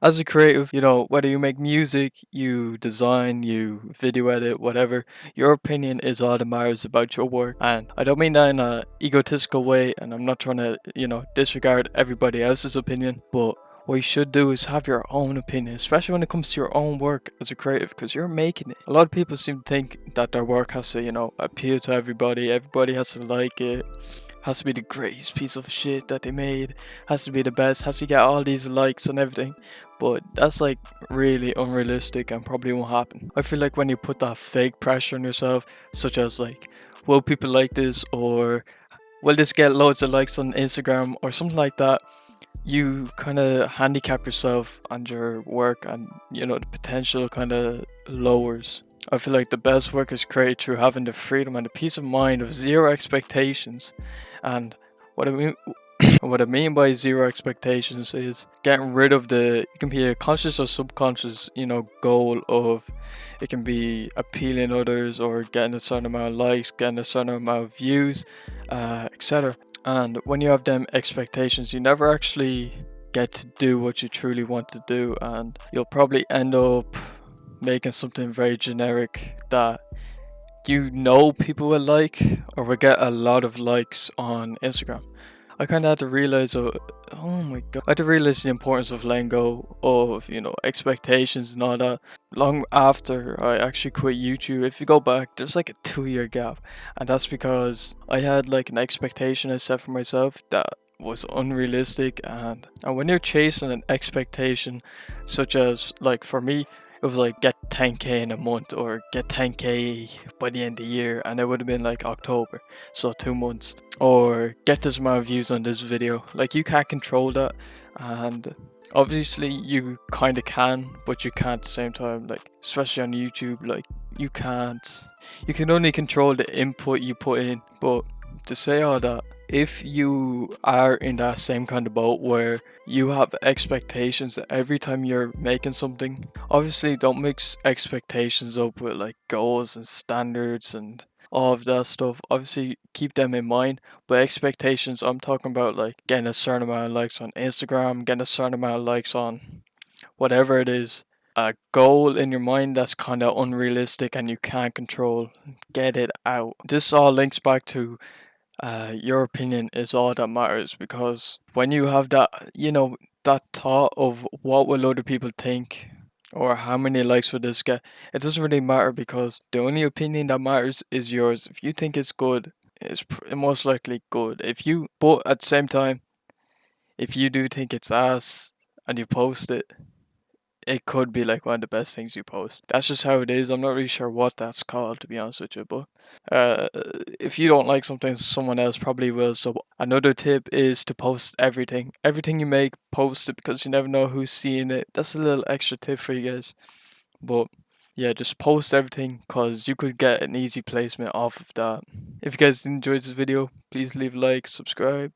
as a creative, whether you make music, you design, you video edit, whatever, your opinion is all that matters about your work. And I don't mean that in a egotistical way, and I'm not trying to, disregard everybody else's opinion, but what you should do is have your own opinion, especially when it comes to your own work as a creative, because you're making it. A lot of people seem to think that their work has to, appeal to everybody. Everybody has to like it. Has to be the greatest piece of shit that they made. Has to be the best. Has to get all these likes and everything. But that's like really unrealistic and probably won't happen. I feel like when you put that fake pressure on yourself, such as like, will people like this, or will this get loads of likes on Instagram or something like that, you kind of handicap yourself and your work, and the potential kind of lowers. I feel like the best work is created through having the freedom and the peace of mind of zero expectations. And what I mean what I mean by zero expectations is getting rid of it can be a conscious or subconscious, goal of, it can be appealing others or getting a certain amount of likes, getting a certain amount of views, etc. And when you have them expectations, you never actually get to do what you truly want to do, and you'll probably end up making something very generic that people will like or will get a lot of likes on Instagram. I kind of had to realize, oh my god, I had to realize the importance of letting go of, expectations and all that. Long after I actually quit YouTube, if you go back, there's like a 2 year gap, and that's because I had like an expectation I set for myself that was unrealistic. And when you're chasing an expectation, such as like for me, it was like get 10k in a month or get 10k by the end of the year, and it would have been like October, so 2 months, or get this amount of views on this video. Like, you can't control that, and obviously you kind of can, but you can't at the same time. Like, especially on YouTube, like, you can only control the input you put in. But to say all that, if you are in that same kind of boat where you have expectations that every time you're making something, obviously don't mix expectations up with like goals and standards and all of that stuff. Obviously keep them in mind, but expectations, I'm talking about like getting a certain amount of likes on Instagram, getting a certain amount of likes on whatever it is. A goal in your mind that's kind of unrealistic and you can't control, get it out. This all links back to your opinion is all that matters, because when you have that, that thought of what will other people think or how many likes will this get, it doesn't really matter, because the only opinion that matters is yours. If you think it's good, it's most likely good. But at the same time, if you do think it's ass and you post it, it could be like one of the best things you post. That's just how it is. I'm not really sure what that's called, to be honest with you, but uh, if you don't like something, someone else probably will. So another tip is to post everything. Everything you make, post it, because you never know who's seeing it. That's a little extra tip for you guys. But yeah, just post everything, because you could get an easy placement off of that. If you guys enjoyed this video, please leave a like, subscribe.